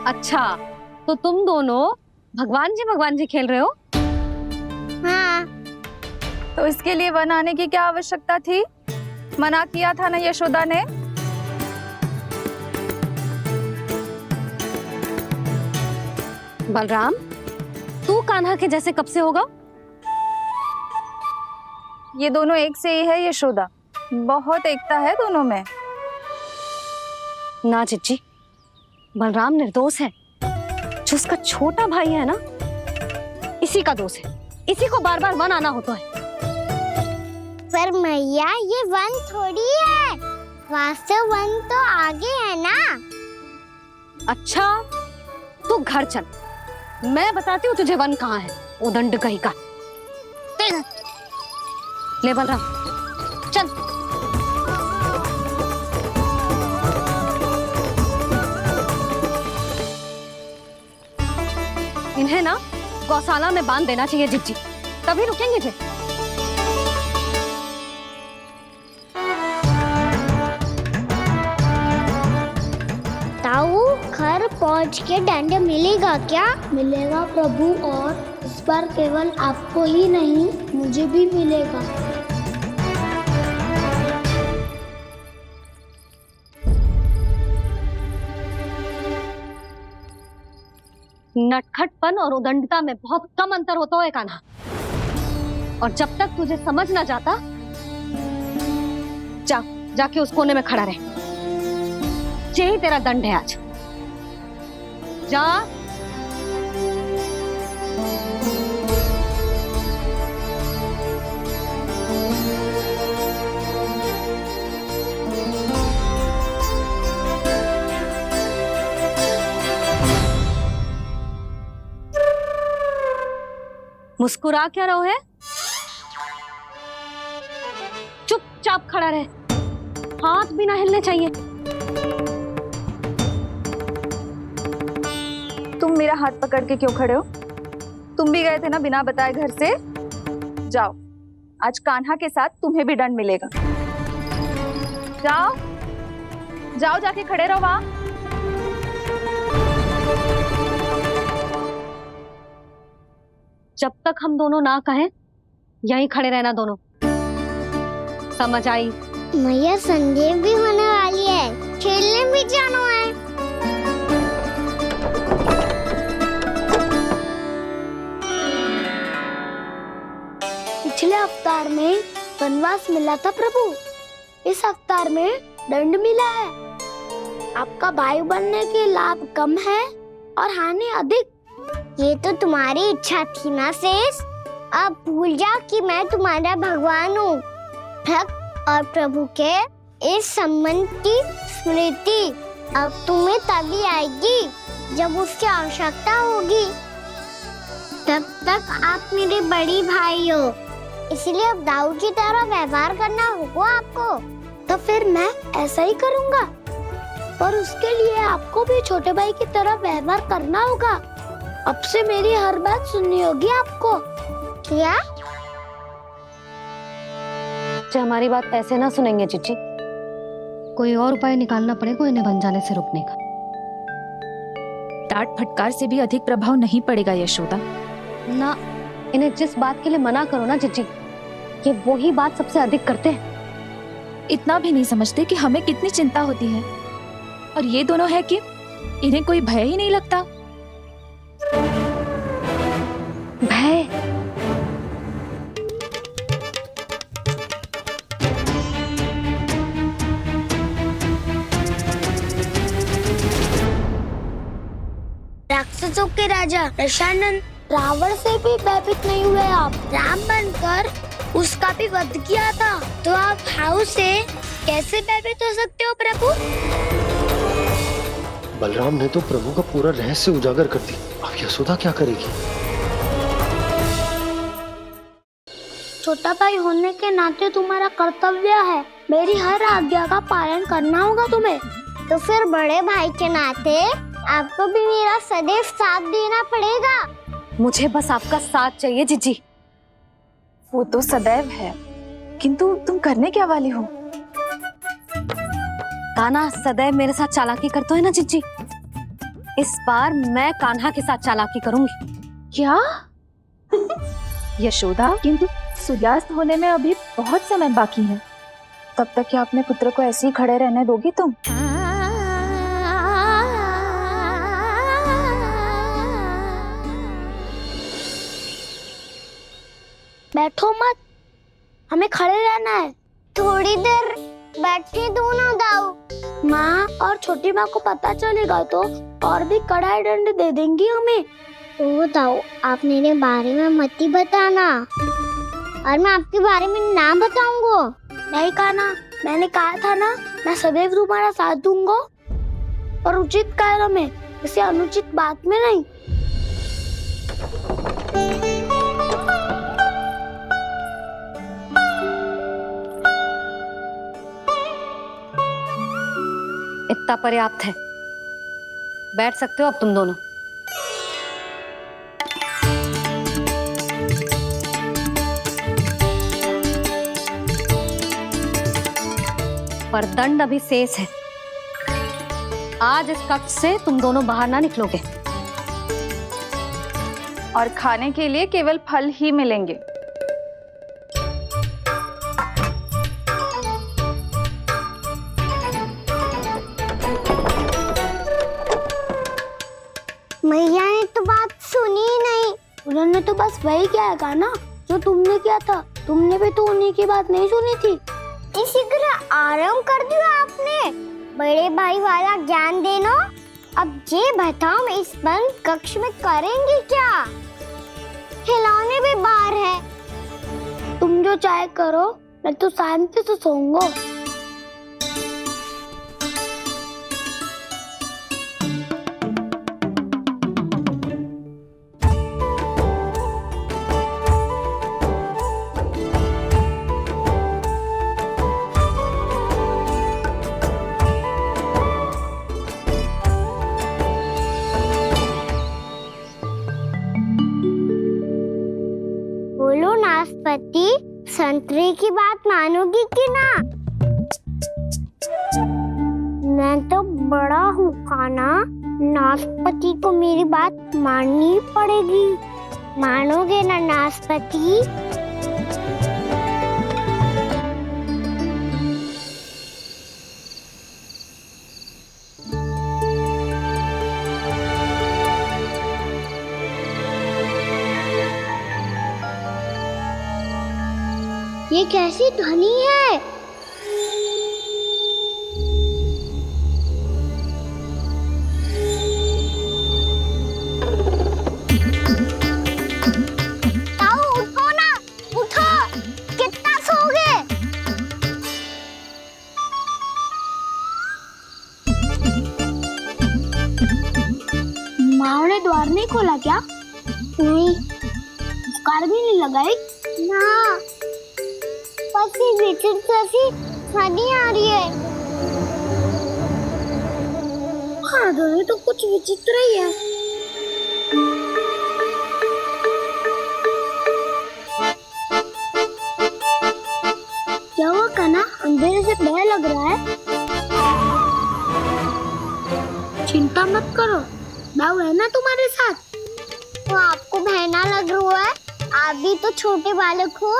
अच्छा, तो तुम दोनों भगवान जी खेल रहे हो?
हाँ।
तो इसके लिए वन आने की क्या आवश्यकता थी? मना किया था ना यशोदा ने।
बलराम, तू कान्हा के जैसे कब से होगा?
ये दोनों एक से ही है यशोदा, बहुत एकता है दोनों में।
ना चिच्ची, बलराम निर्दोष है। जो उसका छोटा भाई है ना, इसी का दोष है। इसी को बार बार वन आना होता है।
पर मैया, ये वन थोड़ी है, वास्तव वन तो आगे है ना।
अच्छा, तू घर चल, मैं बताती हूँ तुझे वन कहाँ है। उदंड कहीं का। ले बलराम, चल। इन्हें ना गौशाला में बांध देना चाहिए जिज्जी, तभी रुकेंगे जे।
ताऊ, घर पहुँच के दंड मिलेगा क्या? मिलेगा प्रभु, और इस बार केवल आपको ही नहीं, मुझे भी मिलेगा।
नटखटपन और उदंडता में बहुत कम अंतर होता है कान्हा, और जब तक तुझे समझ ना जाता, जाके उस कोने में खड़ा रहे। यही तेरा दंड है आज। जा। मुस्कुरा क्या रहो है? चुपचाप खड़ा रहे, हाथ भी ना हिलने चाहिए।
तुम मेरा हाथ पकड़ के क्यों खड़े हो? तुम भी गए थे ना बिना बताए घर से। जाओ, आज कान्हा के साथ तुम्हें भी दंड मिलेगा। जाओ जाओ, जाके खड़े रहो वहां।
जब तक हम दोनों ना कहें, यहीं खड़े रहना दोनों। समझ आई?
मैया, संध्या भी होने वाली है, खेलने भी जाना है। पिछले अवतार में वनवास मिला था प्रभु, इस अवतार में दंड मिला है। आपका भाई बनने के लाभ कम है और हानि अधिक। ये तो तुम्हारी इच्छा थी ना शेष। अब भूल जाओ कि मैं तुम्हारा भगवान हूँ। भक्त और प्रभु के इस संबंध की स्मृति अब तुम्हें तभी आएगी जब उसकी आवश्यकता होगी। तब तक आप मेरे बड़ी भाई हो, इसलिए अब दाऊ की तरह व्यवहार करना होगा आपको। तो फिर मैं ऐसा ही करूँगा, पर उसके लिए आपको भी छोटे भाई की तरह व्यवहार करना होगा। अब से मेरी हर बात सुननी होगी आपको। क्या?
जो हमारी बात ऐसे ना सुनेंगे चिच्ची, कोई और उपाय निकालना पड़ेगा इन्हें बन जाने से रोकने का।
डांट फटकार से भी अधिक प्रभाव नहीं पड़ेगा यशोदा।
ना, इन्हें जिस बात के लिए मना करो ना चिच्ची, ये वही बात सबसे अधिक करते हैं।
इतना भी नहीं समझते कि हमें कितनी चिंता होती है। और ये दोनों है कि इन्हें कोई भय ही नहीं लगता। भय?
राक्षसों के राजा दशानन रावण से भी भयभीत नहीं हुए आप। राम बनकर उसका भी वध किया था, तो आप हाउ से कैसे भयभीत हो सकते हो प्रभु?
बलराम ने तो प्रभु का पूरा रहस्य उजागर कर दी। अब यशोदा क्या करेगी?
छोटा भाई होने के नाते तुम्हारा कर्तव्य है, मेरी हर आज्ञा का पालन करना होगा तुम्हें। तो फिर बड़े भाई के नाते आपको भी मेरा सदैव साथ देना पड़ेगा।
मुझे बस आपका साथ चाहिए जीजी।
वो तो सदैव है, किंतु तुम करने क्या वाली हो?
कान्हा सदैव मेरे साथ चालाकी करता है ना जीजी। इस बार मैं कान्हा के साथ चालाकी करूंगी।
क्या? यशोदा, किंतु सूर्यास्त होने में अभी बहुत समय बाकी है। तब तक क्या अपने पुत्र को ऐसे ही खड़े रहने दोगी तुम?
बैठो मत, हमें खड़े रहना है। थोड़ी देर बैठे दो ना दाऊ। माँ और छोटी माँ को पता चलेगा तो और भी कड़ा दंड दे देंगी हमें। ओ दाऊ, आप मेरे बारे में मत ही बताना, और मैं आपके बारे में ना बताऊंगा। नहीं कान्हा, मैंने कहा था ना, मैं सदैव तुम्हारा साथ दूंगा, और उचित कार्य में, किसी अनुचित बात में नहीं।
इतना पर्याप्त है, बैठ सकते हो अब तुम दोनों। पर दंड अभी शेष है। आज इस कक्ष से तुम दोनों बाहर ना निकलोगे।
और खाने के लिए केवल फल ही मिलेंगे।
मैया ने तो बात सुनी ही नहीं। उन्होंने तो बस वही किया ना जो तुमने किया था। तुमने भी तो उन्हीं की बात नहीं सुनी थी। इसी तरह आराम कर दिया आपने। बड़े भाई वाला ज्ञान देना। अब ये बताओ, इस बंद कक्ष में करेंगे क्या? खिलौने भी बाहर है। तुम जो चाहे करो, मैं तो शांति से सोऊंगा। बोलो नाशपाती, संतरे की बात मानोगी कि ना? मैं तो बड़ा हूँ कान्हा, नाशपाती को मेरी बात माननी पड़ेगी। मानोगे ना नाशपाती? ये कैसी ध्वनि है? ताऊ उठो ना, उठो, कितना सोओगे? माँ ने द्वार नहीं खोला क्या? नहीं। कार भी नहीं लगाई? ना। पसी विचित्र सी ध्वनि आ रही है। हाँ, ध्वनि तो कुछ विचित्र ही है। क्या हुआ कान्हा? अंधेरे से भय लग रहा है। चिंता मत करो, दाऊ है ना तुम्हारे साथ। तो आपको भय ना लग रहा है? आप भी तो छोटे बालक हो।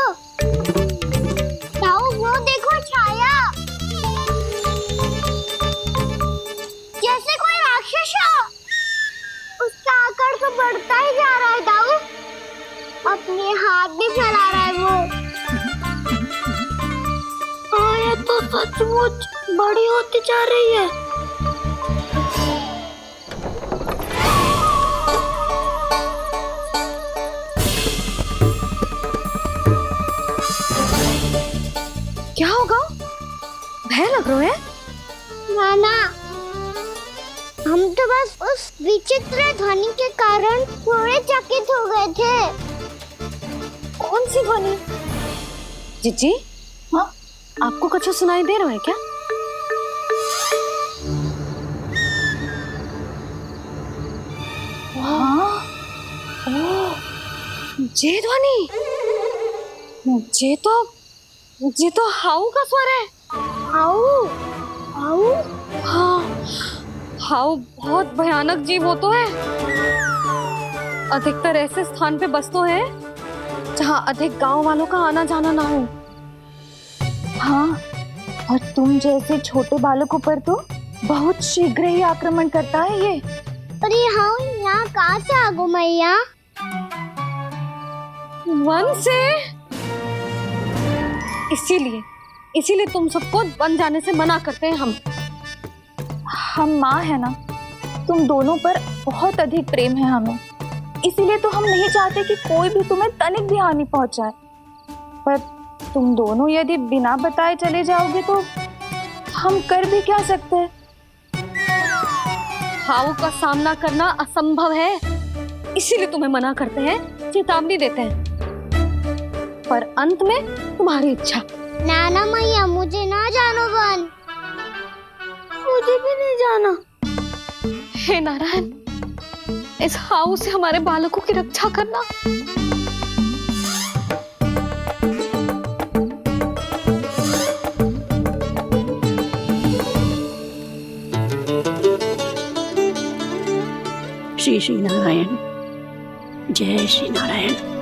दाऊ, वो देखो छाया। तमाशा। उसका आकार तो बढ़ता ही जा रहा है दाऊ। अपने हाथ भी फैला रहा है वो। हाँ, ये तो सचमुच बड़ी होती जा रही है।
क्या होगा? भय लग रहा है?
नाना, हम तो बस उस विचित्र ध्वनि के कारण थोड़े चकित हो गए थे।
कौन सी ध्वनि? जीजी, हाँ, आपको कुछ सुनाई दे रहा है क्या? हाँ, ओह, ये ध्वनि, ये तो हाउ का स्वर है।
हाउ? हाउ?
हाँ, हाउ बहुत भयानक जीव हो तो है। अधिकतर ऐसे स्थान पे बसते हैं जहाँ अधिक गांव वालों का आना जाना ना हो।
हाँ, और तुम जैसे छोटे बालकों पर तो बहुत शीघ्र ही आक्रमण करता है ये।
अरे हाँ, यहाँ कहाँ से आ गो मैया?
वन से। इसीलिए तुम सबको वन जाने से मना करते हैं
हम माँ है ना, तुम दोनों पर बहुत अधिक प्रेम है हमें, इसीलिए तो हम नहीं चाहते कि कोई भी तुम्हें तनिक भी हानि पहुंचाए। पर तुम दोनों यदि बिना बताए चले जाओगे तो हम कर भी क्या सकते हैं?
हाउ का सामना करना असंभव है, इसीलिए तुम्हें मना करते हैं, चेतावनी देते हैं। पर अंत में तुम्हारी इच्छा।
नाना मैया, मुझे ना जानो वन। मुझे भी नहीं जाना।
हे नारायण, इस हाउ से हमारे बालकों की रक्षा करना।
श्री श्री नारायण, जय श्री नारायण।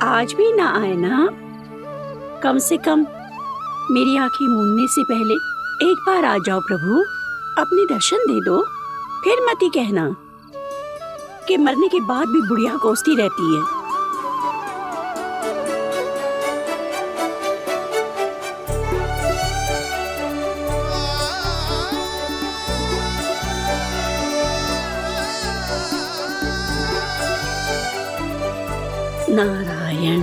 आज भी ना आए ना? कम से कम मेरी आंखें मूंदने से पहले एक बार आ जाओ प्रभु, अपने दर्शन दे दो। फिर मत ही कहना कि मरने के बाद भी बुढ़िया कोसती रहती है। नारायण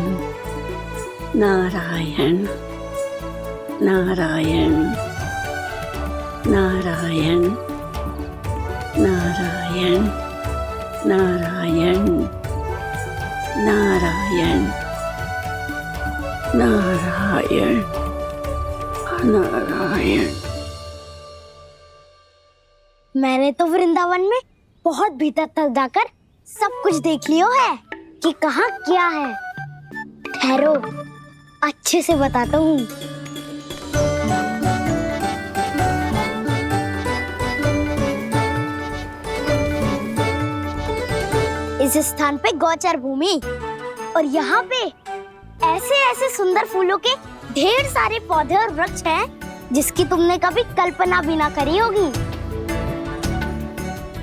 नारायण नारायण नारायण नारायण नारायण नारायण नारायण नारायण।
मैंने तो वृंदावन में बहुत भीतर तक जाकर सब कुछ देख लियो है कि कहाँ क्या है। ठहरो, अच्छे से बताता हूँ। इस स्थान पे गोचर भूमि और यहाँ पे ऐसे ऐसे सुंदर फूलों के ढेर सारे पौधे और वृक्ष हैं जिसकी तुमने कभी कल्पना भी ना करी होगी।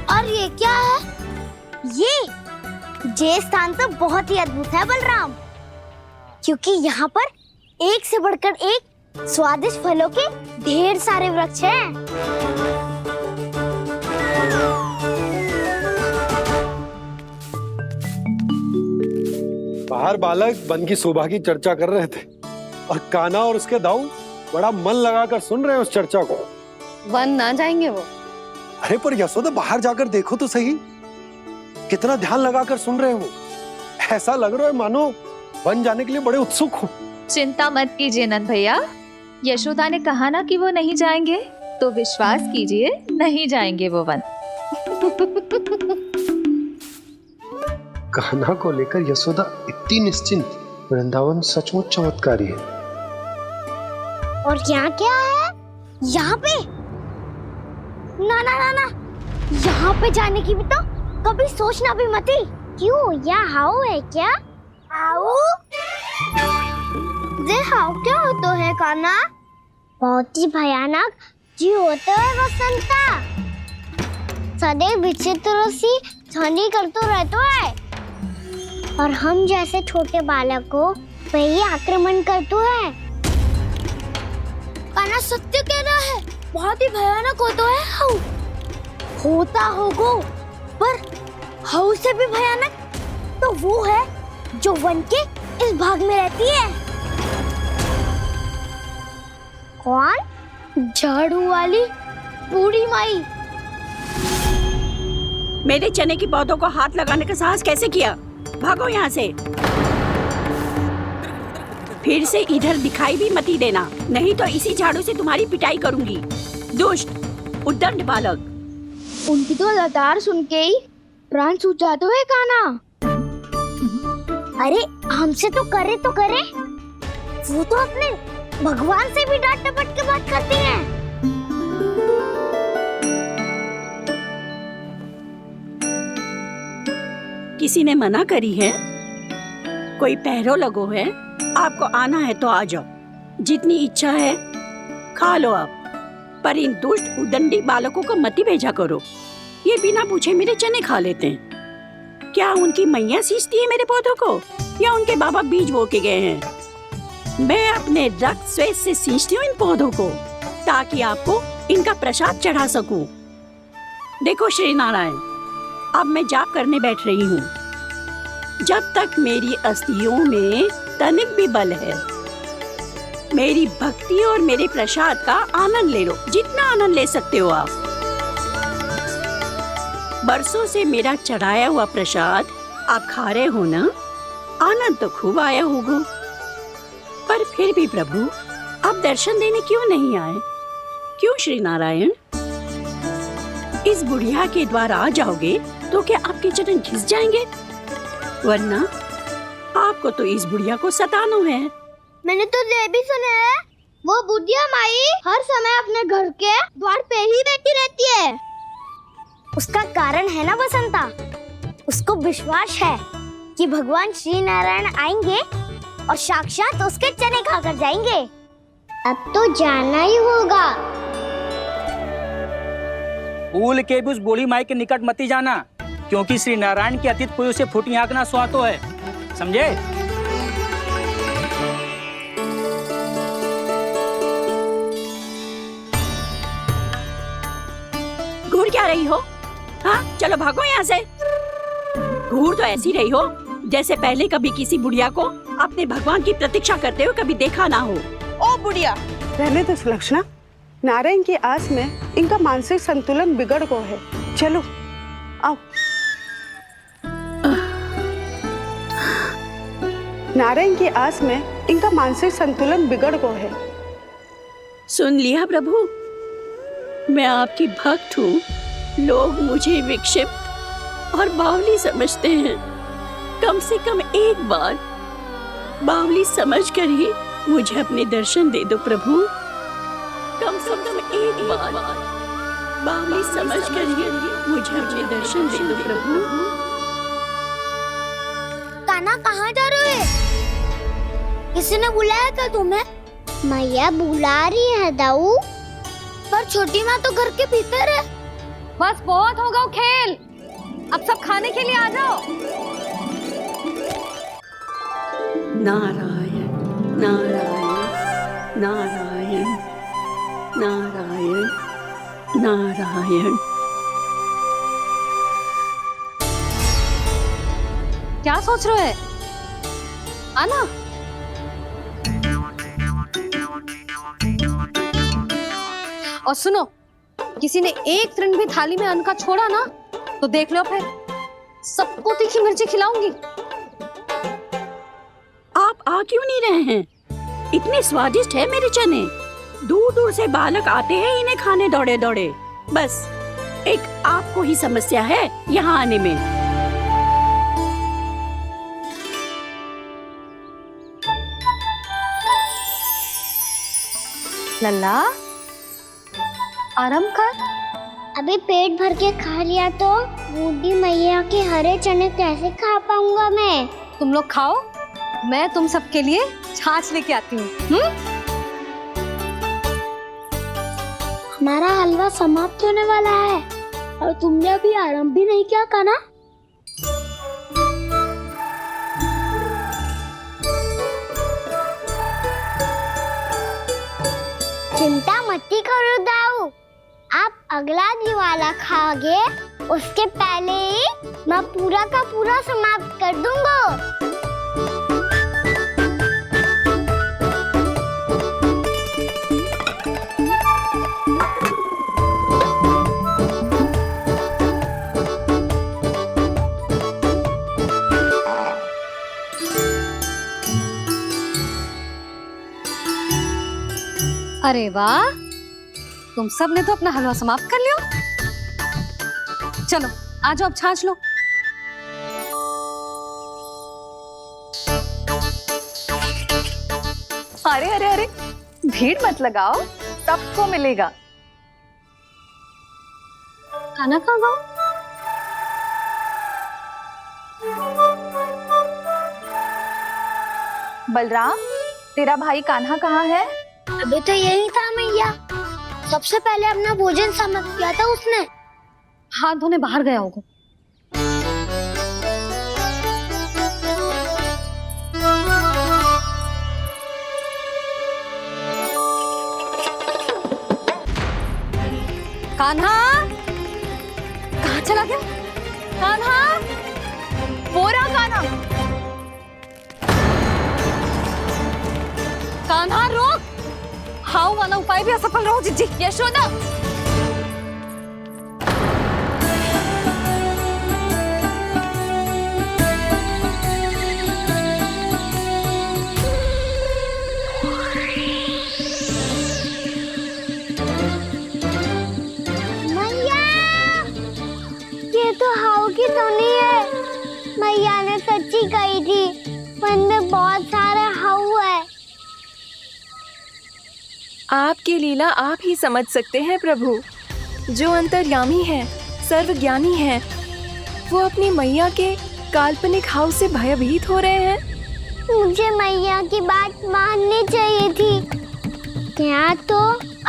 और ये क्या है? ये स्थान तो बहुत ही अद्भुत है बलराम, क्योंकि यहाँ पर एक से बढ़कर एक स्वादिष्ट फलों के ढेर सारे वृक्ष हैं।
बाहर बालक वन की शोभा की चर्चा कर रहे थे और कान्हा और उसके दाऊ बड़ा मन लगाकर सुन रहे हैं उस चर्चा को।
वन ना जाएंगे वो?
अरे पर यशोदा, बाहर जाकर देखो तो सही, कितना ध्यान लगाकर सुन रहे हैं वो। ऐसा लग रहा है मानो वन जाने के लिए बड़े उत्सुक हो।
चिंता मत कीजिए नंद भैया, यशोदा ने कहा ना कि वो नहीं जाएंगे, तो विश्वास कीजिए नहीं जाएंगे वो वन।
कान्हा को लेकर यशोदा इतनी निश्चिंत, वृंदावन सचमुच चमत्कारी है।
और यहाँ क्या है? यहाँ पे ना ना ना ना, यहाँ पे जाने की भी तो कभी सोचना भी मत ही। क्यों, यहाँ हाउ है क्या? हाउ? ये हाउ क्या होता है कान्हा? बहुत ही भयानक जी होते है वसंता। सदैव विचित्र सी ध्वनि करते रहते है और हम जैसे छोटे बालक को वही आक्रमण करते है। कान्हा सत्य कह रहा है, बहुत ही भयानक होता है हाउ। होता होगा, पर हाउ से भी भयानक तो वो है जो वन के इस भाग में रहती है। कौन? झाड़ू वाली बूढ़ी माई।
मेरे चने की पौधों को हाथ लगाने का साहस कैसे किया? भागो यहाँ से। फिर से इधर दिखाई भी मती देना, नहीं तो इसी झाड़ू से तुम्हारी पिटाई करूंगी। दुष्ट उद्दंड बालक।
उनकी तो लतार सुन के ही प्राण छूट जाते हैं कान्हा। अरे हमसे तो करे, वो तो अपने भगवान से भी डांट डपट के बात करती हैं।
किसी ने मना करी है? कोई पहरो लगो है? आपको आना है तो आ जाओ, जितनी इच्छा है खा लो आप, पर इन दुष्ट उदंडी बालकों को मत ही भेजा करो। ये बिना पूछे मेरे चने खा लेते हैं। क्या उनकी मैया सींचती है मेरे पौधों को, या उनके बाबा बीज बो के गए हैं? मैं अपने रक्त स्वेद से सींचती हूँ इन पौधों को, ताकि आपको इनका प्रसाद चढ़ा सकूं। देखो श्री नारायण, अब मैं जाप करने बैठ रही हूँ। जब तक मेरी अस्थियों में तनिक भी बल है, मेरी भक्ति और मेरे प्रसाद का आनंद ले लो, जितना आनंद ले सकते हो आप। बरसों से मेरा चढ़ाया हुआ प्रसाद आप खा रहे हो ना, आनंद तो खूब आया होगा। पर फिर भी प्रभु, आप दर्शन देने क्यों नहीं आए? क्यों श्री नारायण? इस बुढ़िया के द्वार आ जाओगे तो क्या आपके चरण घिस जाएंगे? वरना आपको तो इस बुढ़िया को सताना है।
मैंने तो ये भी सुना है, वो बुढ़िया माई हर समय अपने घर के द्वार पे ही बैठी रहती है। उसका कारण है ना बसंता, उसको विश्वास है कि भगवान श्री नारायण आएंगे और साक्षात उसके चने खाकर जाएंगे। अब तो जाना ही होगा।
भूल के भी उस बूढ़ी माई के निकट मती जाना, क्योंकि श्री नारायण की अतीत कोई उसे फूटी आंख ना सुहातो है, समझे?
घूर क्या रही हो? हाँ, चलो भागो यहाँ से। घूर तो ऐसी रही हो जैसे पहले कभी किसी बुढ़िया को अपने भगवान की प्रतीक्षा करते हुए कभी देखा ना हो।
ओ बुढ़िया, रहने दो सुलक्षणा। नारायण की आस में इनका मानसिक संतुलन बिगड़ गया है। चलो आओ। नारायण की आस में इनका मानसिक संतुलन बिगड़ गया है।
सुन लिया प्रभु, मैं आपकी भक्त हूँ। लोग मुझे विक्षिप्त और बावली समझते हैं। कम से कम एक बार बावली समझकर ही मुझे अपने दर्शन दे दो प्रभु। कम से कम एक बार बावली समझकर ही मुझे अपने दर्शन दे दो प्रभु।
कान्हा कहाँ जा रहे हो? किसी ने बुलाया था तुम्हें? मैया बुला रही है दाऊ, पर छोटी माँ तो घर के भीतर है।
बस बहुत होगा वो खेल, अब सब खाने के लिए आ जाओ।
नारायण नारायण नारायण नारायण नारायण।
क्या सोच रहे हैं? आना। और सुनो, किसी ने एक तृण भी थाली में अन्न का छोड़ा ना, तो देख लो फिर सबको तीखी मिर्ची खिलाऊंगी।
आप आ क्यों नहीं रहे हैं? इतने स्वादिष्ट है मेरे चने। दूर दूर से बालक आते हैं इन्हें खाने दौड़े दौड़े। बस एक आपको ही समस्या है यहाँ आने में।
लल्ला, आराम कर।
अभी पेट भर के खा लिया तो बूढ़ी मैया के हरे चने कैसे खा पाऊंगा मैं?
तुम लोग खाओ, मैं तुम सबके लिए छाछ लेके आती हूँ।
हमारा हलवा समाप्त होने वाला है और तुमने अभी आरंभ भी नहीं किया कान्हा। चिंता मत करो दाऊ, आप अगला दिवाला खाओगे उसके पहले ही मैं पूरा का पूरा समाप्त कर दूंगा।
अरे वाह, तुम सब ने तो अपना हलवा समाप्त कर लिया। चलो आ जाओ, अब छाछ लो।
अरे अरे अरे, भीड़ मत लगाओ, सबको मिलेगा।
खाना खा गो।
बलराम, तेरा भाई कान्हा कहाँ है?
अभी तो यही था मैया, सबसे पहले अपना भोजन समाप्त किया था उसने।
हाथ धोने बाहर गया होगा। कान्हा कहाँ चला गया?
कान्हा, वो रहा कान्हा।
कान्हा रोक, हाउ वाला उपाय भी असफल रहो जिज्जी।
यशोदा,
मैया, ये तो हाउ की धुनी है। मैया ने सच्ची कही थी, वन में बहुत सारे हाउ है।
आपकी लीला आप ही समझ सकते हैं प्रभु। जो अंतर्यामी है, सर्वज्ञानी है, वो अपनी मैया के काल्पनिक हाव से भयभीत हो रहे हैं।
मुझे मैया की बात माननी चाहिए थी। यहाँ तो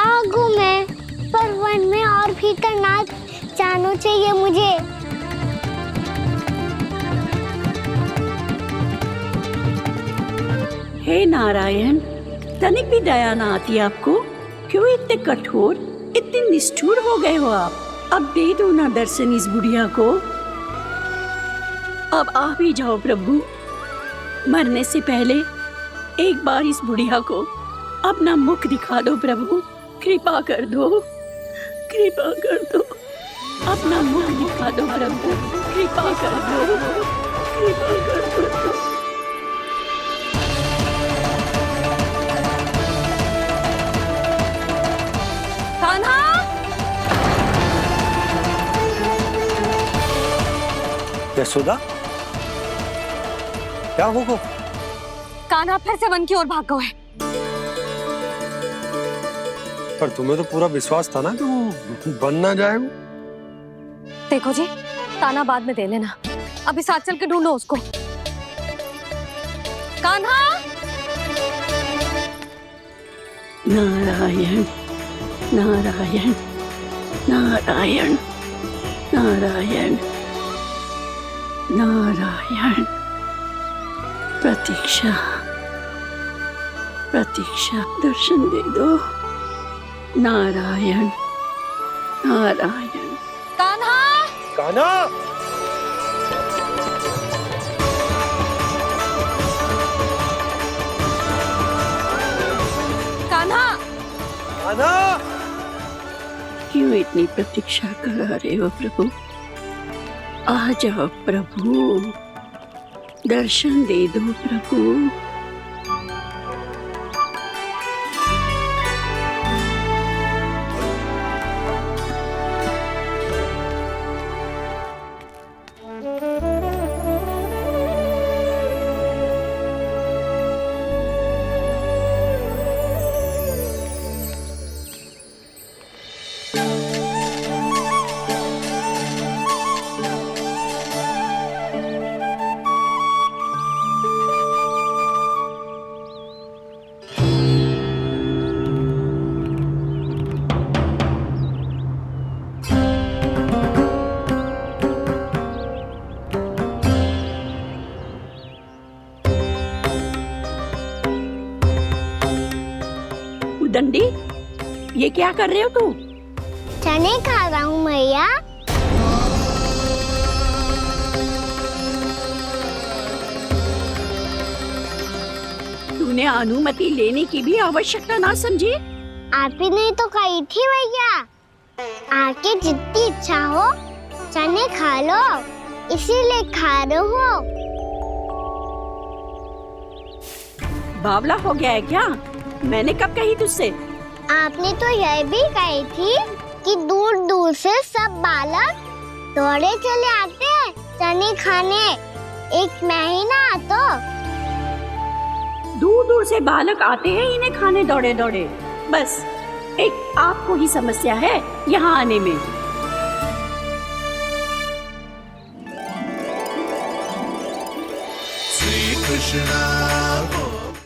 आगू में, पर वन में और भीतर ना जाना चाहिए मुझे।
हे नारायण, तनिक भी दया ना आती आपको? क्यों इतने कठोर, इतने निष्ठुर हो गए हो आप? अब दे दो ना दर्शन इस बुढ़िया को। अब आ भी जाओ प्रभु, मरने से पहले एक बार इस बुढ़िया को अपना मुख दिखा दो प्रभु। कृपा कर दो, कृपा कर दो, अपना मुख दिखा दो प्रभु। कृपा कर दो, कृपा कर दो।
यशोदा, क्या होगा?
कान्हा फिर से वन की ओर भाग गए।
पर तुम्हें तो पूरा विश्वास था ना कि वो बन ना जाए।
देखो जी, ताना बाद में दे लेना, अभी साथ चल के ढूंढो उसको। कान्हा,
नारायण नारायण नारायण नारायण नारायण। प्रतीक्षा प्रतीक्षा, दर्शन दे दो। नारायण नारायण।
कान्हा,
कान्हा,
कान्हा,
कान्हा।
क्यों इतनी प्रतीक्षा करा रहे हो प्रभु? आ जाओ प्रभु, दर्शन दे दो प्रभु। उद्दंडी, ये क्या कर रहे हो तू?
चने खा रहा हूँ मैया।
तूने अनुमति लेने की भी आवश्यकता ना समझी?
आप ही ने तो कही थी मैया, आके जितनी इच्छा हो चने खा लो, इसीलिए खा रहे हो।
बावला हो गया है क्या? मैंने कब कही तुझसे?
आपने तो यह भी कही थी कि दूर दूर से सब बालक दौड़े चले आते हैं चने खाने, एक महीना तो
दूर दूर से बालक आते हैं इन्हें खाने दौड़े दौड़े। बस एक आपको ही समस्या है यहाँ आने में।
श्री कृष्ण